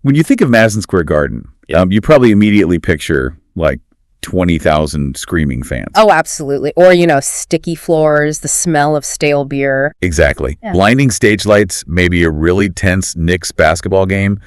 When you think of Madison Square Garden, you probably immediately picture, like, 20,000 screaming fans. Oh, absolutely. Or, sticky floors, the smell of stale beer. Exactly. Yeah. Blinding stage lights, maybe a really tense Knicks basketball game,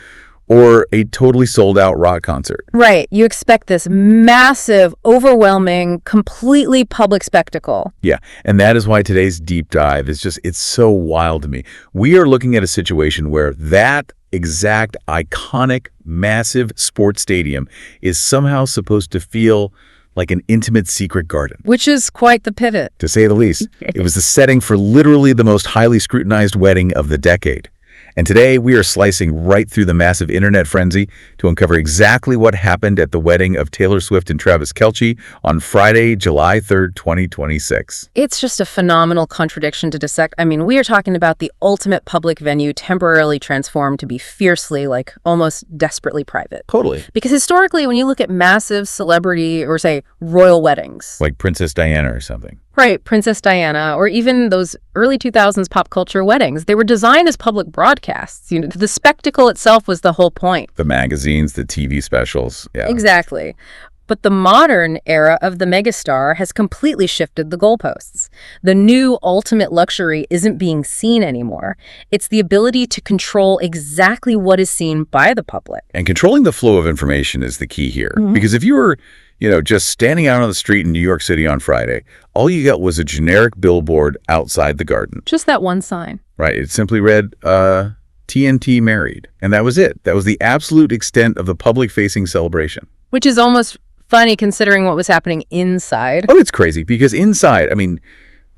or a totally sold-out rock concert. Right. You expect this massive, overwhelming, completely public spectacle. Yeah, and that is why today's deep dive it's so wild to me. We are looking at a situation where that exact iconic, massive sports stadium is somehow supposed to feel like an intimate secret garden. Which is quite the pivot. To say the least. It was the setting for literally the most highly scrutinized wedding of the decade. And today, we are slicing right through the massive internet frenzy to uncover exactly what happened at the wedding of Taylor Swift and Travis Kelce on Friday, July 3rd, 2026. It's just a phenomenal contradiction to dissect. I mean, we are talking about the ultimate public venue temporarily transformed to be fiercely, like, almost desperately private. Totally. Because historically, when you look at massive celebrity or, say, royal weddings. Like Princess Diana or something. Right, Princess Diana, or even those early 2000s pop culture weddings. They were designed as public broadcasts. The spectacle itself was the whole point. The magazines, the TV specials, yeah. Exactly. But the modern era of the megastar has completely shifted the goalposts. The new ultimate luxury isn't being seen anymore. It's the ability to control exactly what is seen by the public. And controlling the flow of information is the key here. Because if you were just standing out on the street in New York City on Friday, all you got was a generic billboard outside the garden. Just that one sign. Right. It simply read, TNT married. And that was it. That was the absolute extent of the public-facing celebration. Which is almost funny considering what was happening inside. Oh, it's crazy because inside,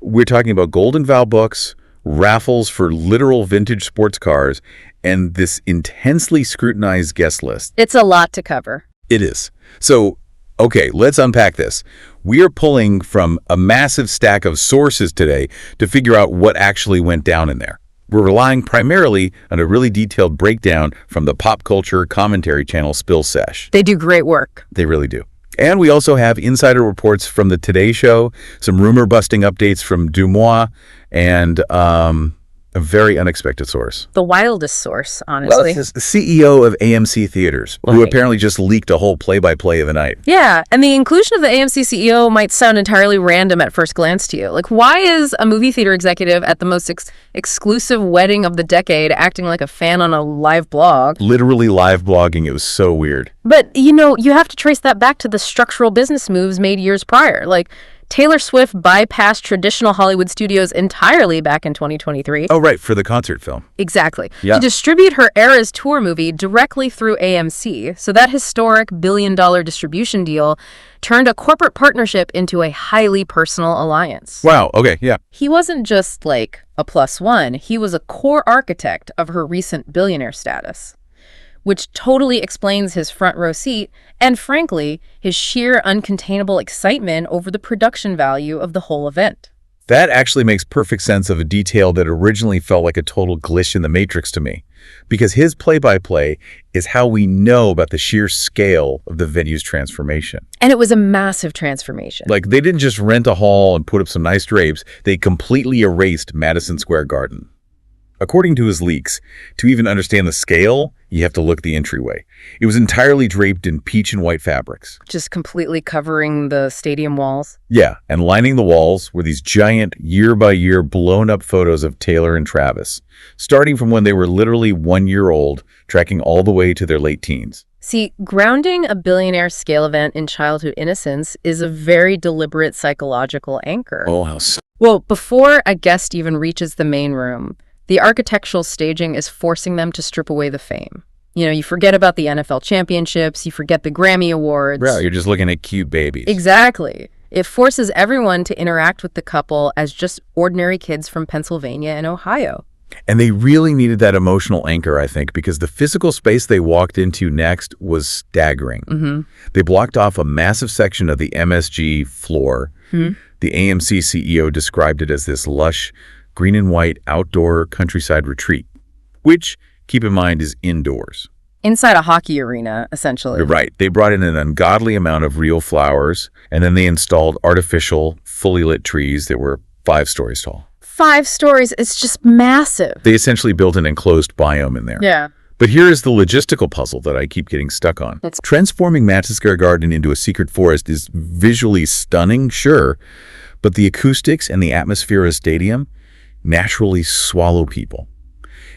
we're talking about Golden Vow books, raffles for literal vintage sports cars, and this intensely scrutinized guest list. It's a lot to cover. It is. So, okay, let's unpack this. We are pulling from a massive stack of sources today to figure out what actually went down in there. We're relying primarily on a really detailed breakdown from the pop culture commentary channel Spill Sesh. They do great work. They really do. And we also have insider reports from the Today Show, some rumor-busting updates from Dumois, and a very unexpected source. The wildest source, honestly. Well, it's the CEO of AMC Theaters, who apparently just leaked a whole play-by-play of the night. Yeah, and the inclusion of the AMC CEO might sound entirely random at first glance to you. Like, why is a movie theater executive at the most exclusive wedding of the decade acting like a fan on a live blog? Literally live blogging. It was so weird. But, you have to trace that back to the structural business moves made years prior. Like, Taylor Swift bypassed traditional Hollywood studios entirely back in 2023. Oh, right, for the concert film. Exactly. Yeah. To distribute her Eras tour movie directly through AMC. So that historic billion-dollar distribution deal turned a corporate partnership into a highly personal alliance. Wow, okay, yeah. He wasn't just like a plus one. He was a core architect of her recent billionaire status, which totally explains his front row seat and, frankly, his sheer uncontainable excitement over the production value of the whole event. That actually makes perfect sense of a detail that originally felt like a total glitch in the Matrix to me, because his play-by-play is how we know about the sheer scale of the venue's transformation. And it was a massive transformation. Like, they didn't just rent a hall and put up some nice drapes, they completely erased Madison Square Garden. According to his leaks, to even understand the scale, you have to look at the entryway. It was entirely draped in peach and white fabrics. Just completely covering the stadium walls. Yeah, and lining the walls were these giant, year-by-year blown-up photos of Taylor and Travis, starting from when they were literally 1 year old, tracking all the way to their late teens. See, grounding a billionaire-scale event in childhood innocence is a very deliberate psychological anchor. Oh, how... Well, before a guest even reaches the main room, the architectural staging is forcing them to strip away the fame. You forget about the NFL championships, you forget the Grammy Awards. Bro, you're just looking at cute babies. Exactly. It forces everyone to interact with the couple as just ordinary kids from Pennsylvania and Ohio. And they really needed that emotional anchor, I think, because the physical space they walked into next was staggering. Mm-hmm. They blocked off a massive section of the MSG floor. Mm-hmm. The AMC CEO described it as this lush, green and white outdoor countryside retreat, which, keep in mind, is indoors. Inside a hockey arena, essentially. You're right. They brought in an ungodly amount of real flowers, and then they installed artificial, fully lit trees that were 5 stories tall. 5 stories. It's just massive. They essentially built an enclosed biome in there. Yeah. But here is the logistical puzzle that I keep getting stuck on. Transforming Madison Square Garden into a secret forest is visually stunning, sure, but the acoustics and the atmosphere of a stadium naturally swallow people.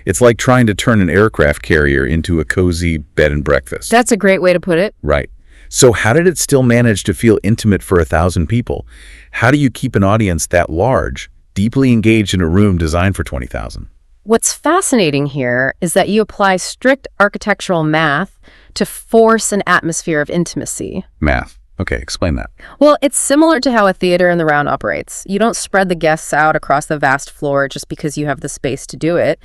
It's like trying to turn an aircraft carrier into a cozy bed and breakfast. That's a great way to put it. Right. So how did it still manage to feel intimate for 1,000 people? How do you keep an audience that large, deeply engaged in a room designed for 20,000? What's fascinating here is that you apply strict architectural math to force an atmosphere of intimacy. Math. Okay, explain that. Well, it's similar to how a theater in the round operates. You don't spread the guests out across the vast floor just because you have the space to do it.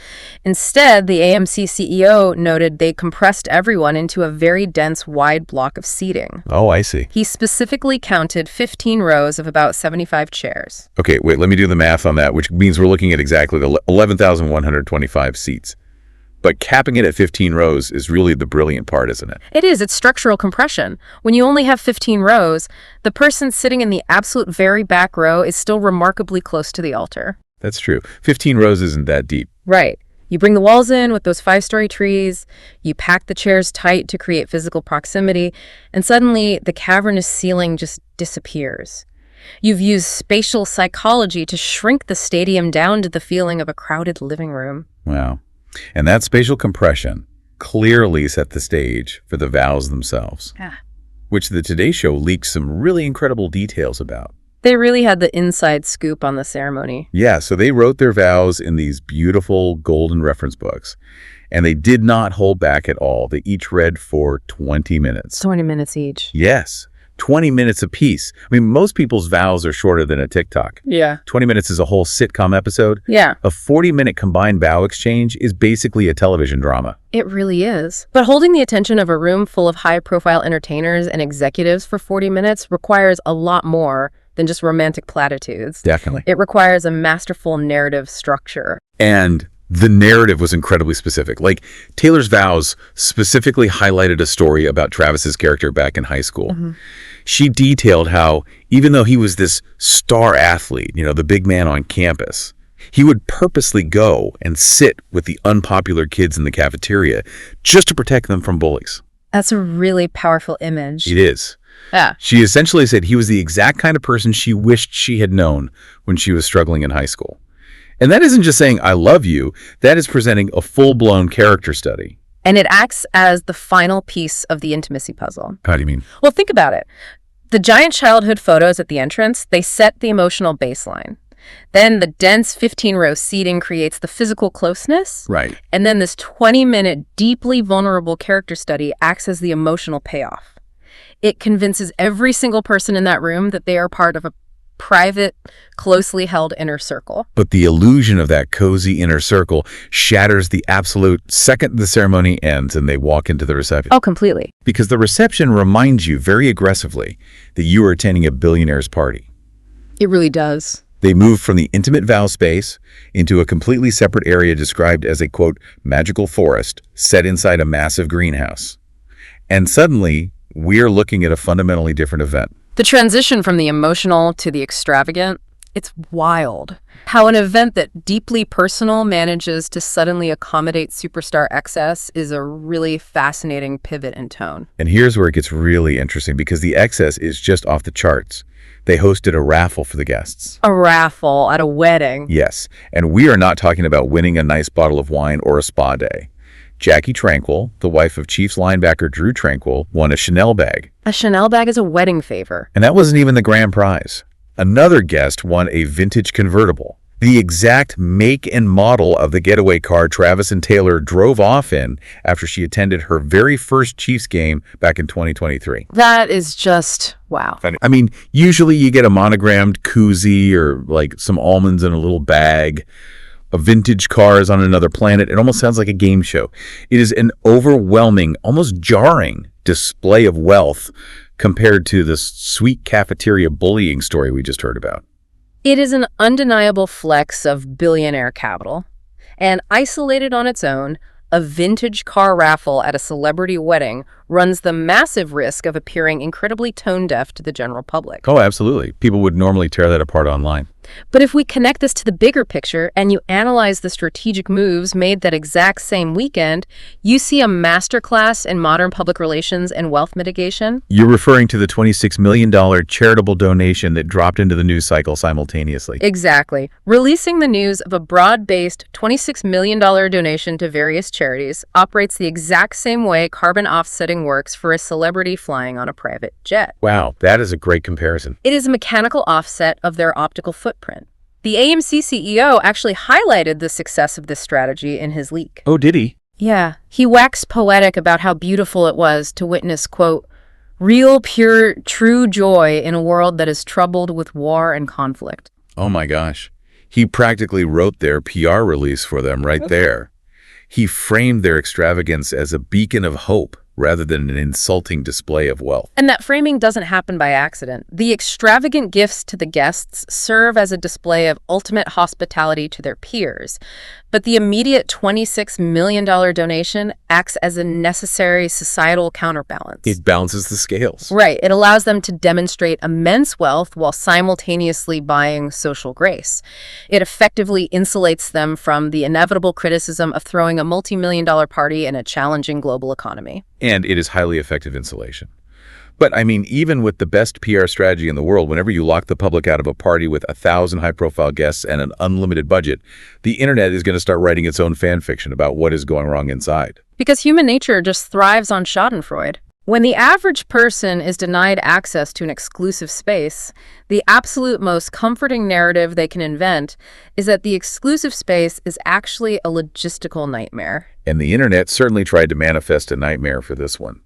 Instead, the AMC CEO noted they compressed everyone into a very dense, wide block of seating. Oh, I see. He specifically counted 15 rows of about 75 chairs. Okay, wait, let me do the math on that, which means we're looking at exactly the 11,125 seats. But capping it at 15 rows is really the brilliant part, isn't it? It is. It's structural compression. When you only have 15 rows, the person sitting in the absolute very back row is still remarkably close to the altar. That's true. 15 rows isn't that deep. Right. You bring the walls in with those 5-story trees, you pack the chairs tight to create physical proximity, and suddenly the cavernous ceiling just disappears. You've used spatial psychology to shrink the stadium down to the feeling of a crowded living room. Wow. And that spatial compression clearly set the stage for the vows themselves, which the Today Show leaked some really incredible details about. They really had the inside scoop on the ceremony. Yeah, so they wrote their vows in these beautiful golden reference books, and they did not hold back at all. They each read for 20 minutes. 20 minutes each. Yes. 20 minutes apiece. I mean, most people's vows are shorter than a TikTok. Yeah. 20 minutes is a whole sitcom episode. Yeah. A 40-minute combined vow exchange is basically a television drama. It really is. But holding the attention of a room full of high-profile entertainers and executives for 40 minutes requires a lot more than just romantic platitudes. Definitely. It requires a masterful narrative structure. And the narrative was incredibly specific. Like, Taylor's vows specifically highlighted a story about Travis's character back in high school. She detailed how, even though he was this star athlete, the big man on campus, he would purposely go and sit with the unpopular kids in the cafeteria just to protect them from bullies. That's a really powerful image. It is. Yeah. She essentially said he was the exact kind of person she wished she had known when she was struggling in high school. And that isn't just saying, I love you. That is presenting a full-blown character study. And it acts as the final piece of the intimacy puzzle. How do you mean? Well, think about it. The giant childhood photos at the entrance, they set the emotional baseline. Then the dense 15-row seating creates the physical closeness. Right. And then this 20-minute, deeply vulnerable character study acts as the emotional payoff. It convinces every single person in that room that they are part of a private, closely held inner circle. But the illusion of that cozy inner circle shatters the absolute second the ceremony ends and they walk into the reception. Oh, completely. Because the reception reminds you very aggressively that you are attending a billionaire's party. It really does. They move from the intimate vow space into a completely separate area described as a, quote, magical forest set inside a massive greenhouse. And suddenly, we're looking at a fundamentally different event. The transition from the emotional to the extravagant, it's wild. How an event that deeply personal manages to suddenly accommodate superstar excess is a really fascinating pivot in tone. And here's where it gets really interesting, because the excess is just off the charts. They hosted a raffle for the guests. A raffle at a wedding. Yes, and we are not talking about winning a nice bottle of wine or a spa day. Jackie Tranquil, the wife of Chiefs linebacker Drew Tranquil, won a Chanel bag. A Chanel bag is a wedding favor. And that wasn't even the grand prize. Another guest won a vintage convertible, the exact make and model of the getaway car Travis and Taylor drove off in after she attended her very first Chiefs game back in 2023. That is just wow. I mean, usually you get a monogrammed koozie or like some almonds in a little bag. A vintage car is on another planet. It almost sounds like a game show. It is an overwhelming, almost jarring display of wealth compared to the sweet cafeteria bullying story we just heard about. It is an undeniable flex of billionaire capital. And isolated on its own, a vintage car raffle at a celebrity wedding runs the massive risk of appearing incredibly tone-deaf to the general public. Oh, absolutely. People would normally tear that apart online. But if we connect this to the bigger picture and you analyze the strategic moves made that exact same weekend, you see a masterclass in modern public relations and wealth mitigation. You're referring to the $26 million charitable donation that dropped into the news cycle simultaneously. Exactly. Releasing the news of a broad-based $26 million donation to various charities operates the exact same way carbon offsetting works for a celebrity flying on a private jet. Wow, that is a great comparison. It is a mechanical offset of their optical footprint. The AMC CEO actually highlighted the success of this strategy in his leak. Oh, did he? Yeah, he waxed poetic about how beautiful it was to witness, quote, real, pure, true joy in a world that is troubled with war and conflict. Oh my gosh. He practically wrote their PR release for them right there. He framed their extravagance as a beacon of hope rather than an insulting display of wealth. And that framing doesn't happen by accident. The extravagant gifts to the guests serve as a display of ultimate hospitality to their peers. But the immediate $26 million donation acts as a necessary societal counterbalance. It balances the scales. Right. It allows them to demonstrate immense wealth while simultaneously buying social grace. It effectively insulates them from the inevitable criticism of throwing a multi-million-dollar party in a challenging global economy. And it is highly effective insulation. But I mean, even with the best PR strategy in the world, whenever you lock the public out of a party with 1,000 high-profile guests and an unlimited budget, the internet is going to start writing its own fan fiction about what is going wrong inside. Because human nature just thrives on schadenfreude. When the average person is denied access to an exclusive space, the absolute most comforting narrative they can invent is that the exclusive space is actually a logistical nightmare. And the internet certainly tried to manifest a nightmare for this one.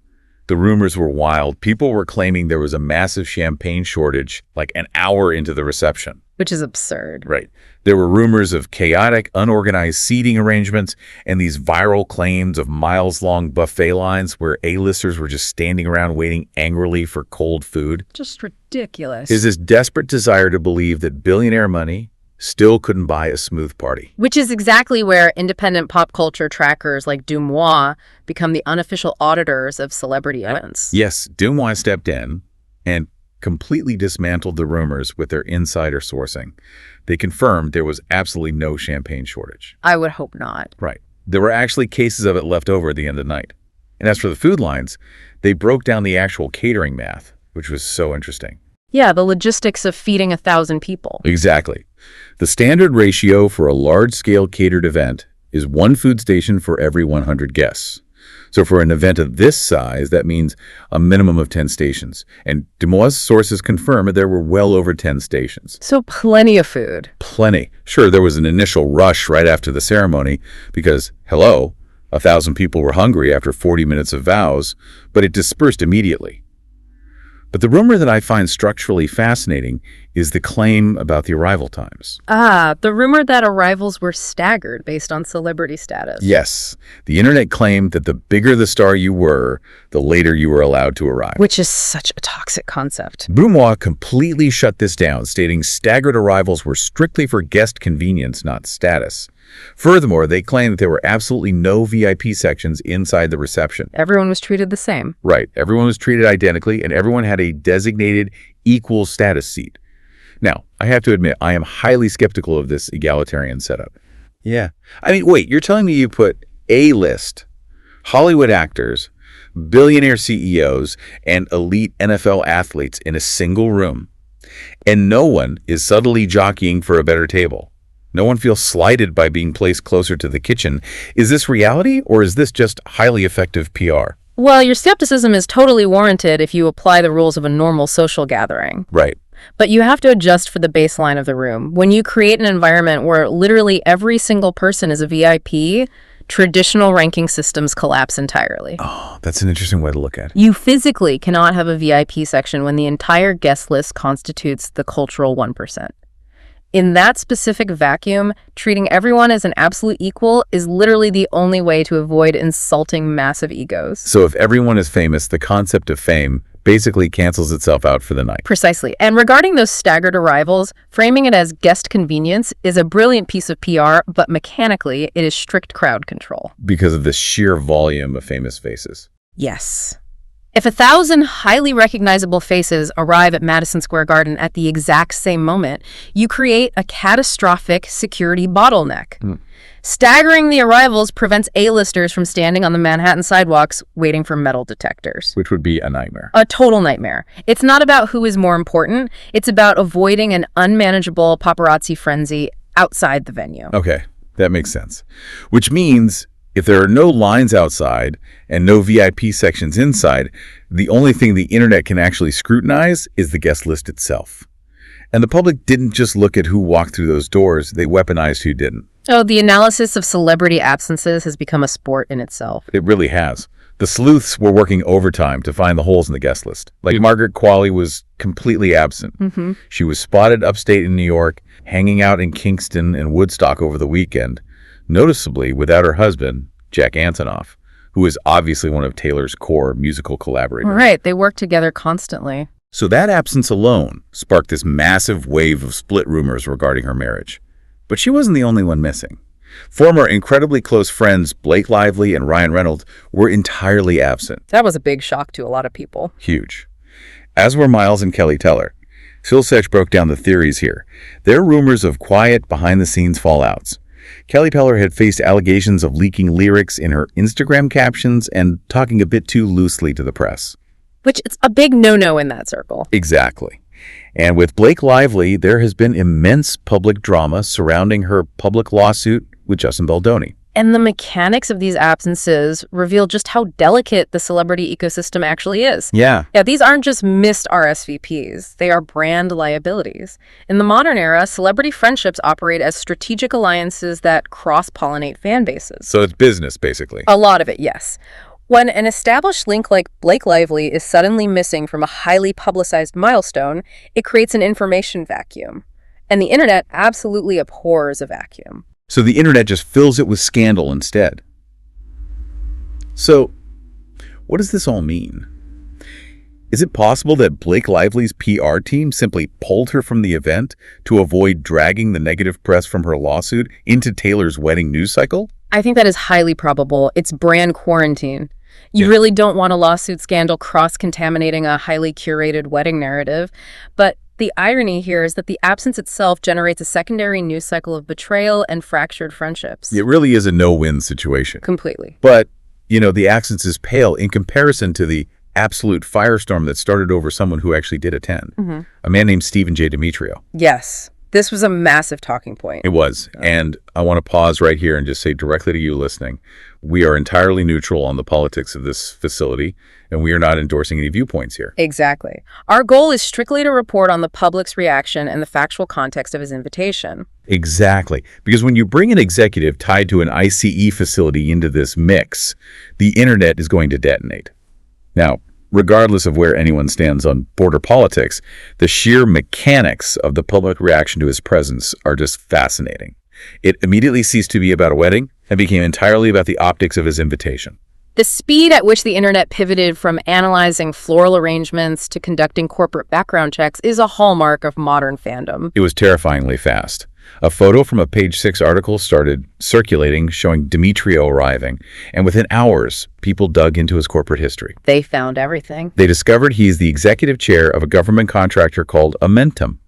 The rumors were wild. People were claiming there was a massive champagne shortage like an hour into the reception. Which is absurd. Right. There were rumors of chaotic, unorganized seating arrangements and these viral claims of miles-long buffet lines where A-listers were just standing around waiting angrily for cold food. Just ridiculous. Is this desperate desire to believe that billionaire money still couldn't buy a smooth party. Which is exactly where independent pop culture trackers like Dumois become the unofficial auditors of celebrity events. Yes, Dumois stepped in and completely dismantled the rumors with their insider sourcing. They confirmed there was absolutely no champagne shortage. I would hope not. Right. There were actually cases of it left over at the end of the night. And as for the food lines, they broke down the actual catering math, which was so interesting. Yeah, the logistics of feeding 1,000 people. Exactly. The standard ratio for a large-scale catered event is one food station for every 100 guests. So for an event of this size, that means a minimum of 10 stations. And Dumois' sources confirm that there were well over 10 stations. So plenty of food. Plenty. Sure, there was an initial rush right after the ceremony because, hello, 1,000 people were hungry after 40 minutes of vows, but it dispersed immediately. But the rumor that I find structurally fascinating is the claim about the arrival times. The rumor that arrivals were staggered based on celebrity status. Yes. The internet claimed that the bigger the star you were, the later you were allowed to arrive. Which is such a toxic concept. Dumois completely shut this down, stating staggered arrivals were strictly for guest convenience, not status. Furthermore, they claimed that there were absolutely no VIP sections inside the reception. Everyone was treated the same. Right. Everyone was treated identically, and everyone had a designated equal status seat. Now, I have to admit, I am highly skeptical of this egalitarian setup. Yeah. I mean, wait, you're telling me you put A-list, Hollywood actors, billionaire CEOs, and elite NFL athletes in a single room, and no one is subtly jockeying for a better table. No one feels slighted by being placed closer to the kitchen. Is this reality, or is this just highly effective PR? Well, your skepticism is totally warranted if you apply the rules of a normal social gathering. Right. But you have to adjust for the baseline of the room. When you create an environment where literally every single person is a VIP, traditional ranking systems collapse entirely. Oh, that's an interesting way to look at it. You physically cannot have a VIP section when the entire guest list constitutes the cultural 1%. In that specific vacuum, treating everyone as an absolute equal is literally the only way to avoid insulting massive egos. So if everyone is famous, the concept of fame basically cancels itself out for the night. Precisely. And regarding those staggered arrivals, framing it as guest convenience is a brilliant piece of PR, but mechanically, it is strict crowd control. Because of the sheer volume of famous faces. Yes. If 1,000 highly recognizable faces arrive at Madison Square Garden at the exact same moment, you create a catastrophic security bottleneck. Staggering the arrivals prevents A-listers from standing on the Manhattan sidewalks waiting for metal detectors. Which would be a nightmare. A total nightmare. It's not about who is more important. It's about avoiding an unmanageable paparazzi frenzy outside the venue. Okay, that makes sense. Which means if there are no lines outside and no VIP sections inside, the only thing the internet can actually scrutinize is the guest list itself. And the public didn't just look at who walked through those doors, they weaponized who didn't. Oh, the analysis of celebrity absences has become a sport in itself. It really has. The sleuths were working overtime to find the holes in the guest list. Like Margaret Qualley was completely absent. She was spotted upstate in New York, hanging out in Kingston and Woodstock over the weekend, noticeably without her husband, Jack Antonoff, who is obviously one of Taylor's core musical collaborators. Right, they work together constantly. So that absence alone sparked this massive wave of split rumors regarding her marriage. But she wasn't the only one missing. Former incredibly close friends Blake Lively and Ryan Reynolds were entirely absent. That was a big shock to a lot of people. Huge. As were Miles and Kelly Teller. Silsech broke down the theories here. There are rumors of quiet, behind-the-scenes fallouts. Kelly Teller had faced allegations of leaking lyrics in her Instagram captions and talking a bit too loosely to the press. Which is a big no-no in that circle. Exactly. And with Blake Lively, there has been immense public drama surrounding her public lawsuit with Justin Baldoni. And the mechanics of these absences reveal just how delicate the celebrity ecosystem actually is. Yeah, these aren't just missed RSVPs. They are brand liabilities. In the modern era, celebrity friendships operate as strategic alliances that cross-pollinate fan bases. so it's business, basically. A lot of it, yes. When an established link like Blake Lively is suddenly missing from a highly publicized milestone, it creates an information vacuum. And the internet absolutely abhors a vacuum. So the internet just fills it with scandal instead. So, what does this all mean? Is it possible that Blake Lively's PR team simply pulled her from the event to avoid dragging the negative press from her lawsuit into Taylor's wedding news cycle? I think that is highly probable. It's brand quarantine. You really don't want a lawsuit scandal cross-contaminating a highly curated wedding narrative. But the irony here is that the absence itself generates a secondary news cycle of betrayal and fractured friendships. It really is a no-win situation. Completely. But, the absence is pale in comparison to the absolute firestorm that started over someone who actually did attend. A man named Stephen J. Demetrio. Yes. This was a massive talking point. It was. And I want to pause right here and just say directly to you listening, we are entirely neutral on the politics of this facility, and we are not endorsing any viewpoints here. Exactly. Our goal is strictly to report on the public's reaction and the factual context of his invitation. Exactly. Because when you bring an executive tied to an ICE facility into this mix, the internet is going to detonate. Now, regardless of where anyone stands on border politics, the sheer mechanics of the public reaction to his presence are just fascinating. It immediately ceased to be about a wedding and became entirely about the optics of his invitation. The speed at which the internet pivoted from analyzing floral arrangements to conducting corporate background checks is a hallmark of modern fandom. It was terrifyingly fast. A photo from a Page 6 article started circulating showing Demetrio arriving, and within hours, people dug into his corporate history. They found everything. They discovered he is the executive chair of a government contractor called Amentum.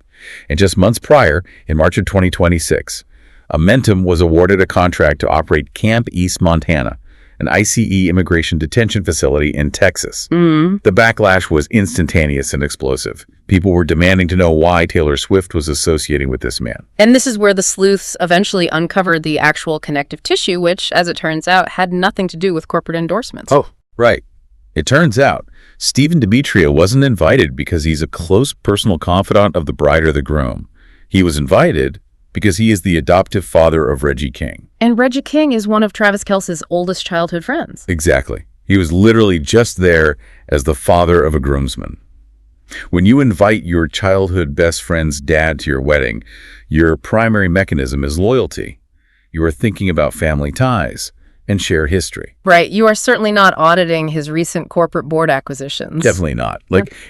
And just months prior, in March of 2026, Amentum was awarded a contract to operate Camp East Montana, an ICE immigration detention facility in Texas. The backlash was instantaneous and explosive. People were demanding to know why Taylor Swift was associating with this man. And this is where the sleuths eventually uncovered the actual connective tissue, which, as it turns out, had nothing to do with corporate endorsements. Oh, right. It turns out Stephen Demetrio wasn't invited because he's a close personal confidant of the bride or the groom. He was invited because he is the adoptive father of Reggie King. And Reggie King is one of Travis Kelce's oldest childhood friends. Exactly. He was literally just there as the father of a groomsman. When you invite your childhood best friend's dad to your wedding, your primary mechanism is loyalty. You are thinking about family ties, and share history. Right. You are certainly not auditing his recent corporate board acquisitions. Definitely not.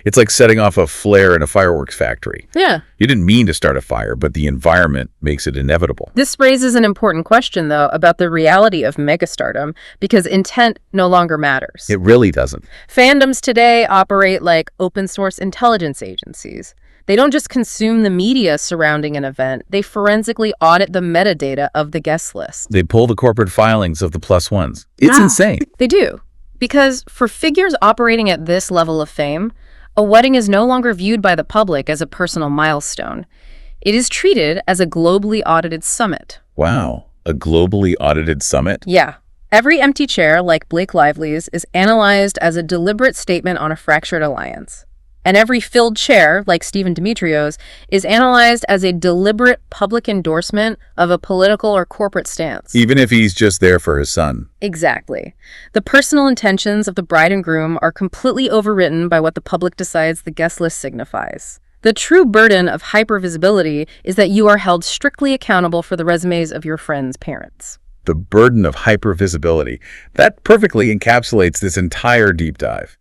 It's like setting off a flare in a fireworks factory. Yeah. You didn't mean to start a fire, but the environment makes it inevitable. This raises an important question, though, about the reality of megastardom, because intent no longer matters. It really doesn't. Fandoms today operate like open source intelligence agencies. They don't just consume the media surrounding an event, they forensically audit the metadata of the guest list. They pull the corporate filings of the plus ones. It's insane. They do. Because for figures operating at this level of fame, a wedding is no longer viewed by the public as a personal milestone. It is treated as a globally audited summit. Wow. A globally audited summit? Yeah. Every empty chair, like Blake Lively's, is analyzed as a deliberate statement on a fractured alliance. And every filled chair, like Stephen Demetrio's, is analyzed as a deliberate public endorsement of a political or corporate stance. Even if he's just there for his son. Exactly. The personal intentions of the bride and groom are completely overwritten by what the public decides the guest list signifies. The true burden of hypervisibility is that you are held strictly accountable for the resumes of your friends' parents. The burden of hypervisibility. That perfectly encapsulates this entire deep dive.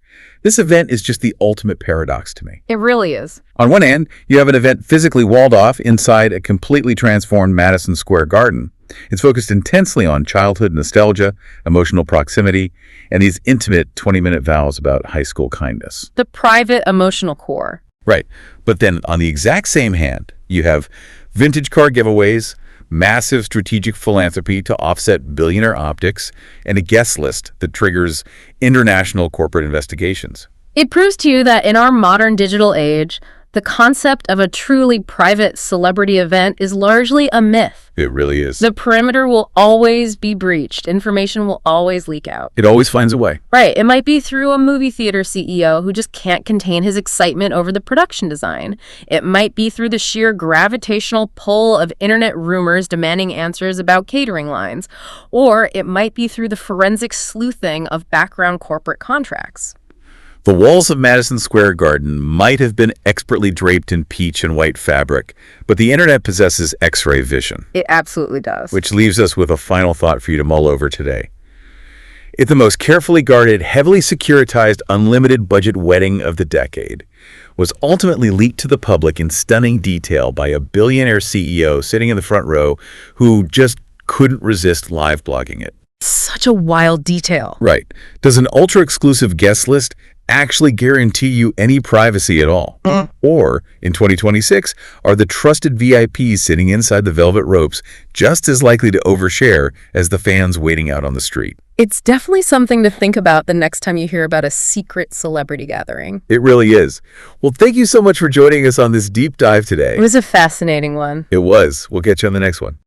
This event is just the ultimate paradox to me. It really is. On one hand, you have an event physically walled off inside a completely transformed Madison Square Garden. It's focused intensely on childhood nostalgia, emotional proximity, and these intimate 20-minute vows about high school kindness. The private emotional core. Right. But then on the exact same hand, you have vintage car giveaways, massive strategic philanthropy to offset billionaire optics, and a guest list that triggers international corporate investigations. It proves to you that in our modern digital age, the concept of a truly private celebrity event is largely a myth. It really is. The perimeter will always be breached. Information will always leak out. It always finds a way. Right. It might be through a movie theater CEO who just can't contain his excitement over the production design. It might be through the sheer gravitational pull of internet rumors demanding answers about catering lines. Or it might be through the forensic sleuthing of background corporate contracts. The walls of Madison Square Garden might have been expertly draped in peach and white fabric, but the internet possesses X-ray vision. It absolutely does. Which leaves us with a final thought for you to mull over today. If the most carefully guarded, heavily securitized, unlimited budget wedding of the decade was ultimately leaked to the public in stunning detail by a billionaire CEO sitting in the front row who just couldn't resist live blogging it. Such a wild detail. Right. Does an ultra-exclusive guest list actually guarantee you any privacy at all? Or, in 2026, are the trusted VIPs sitting inside the velvet ropes just as likely to overshare as the fans waiting out on the street? It's definitely something to think about the next time you hear about a secret celebrity gathering. It really is. Well, thank you so much for joining us on this deep dive today. It was a fascinating one. It was. We'll catch you on the next one.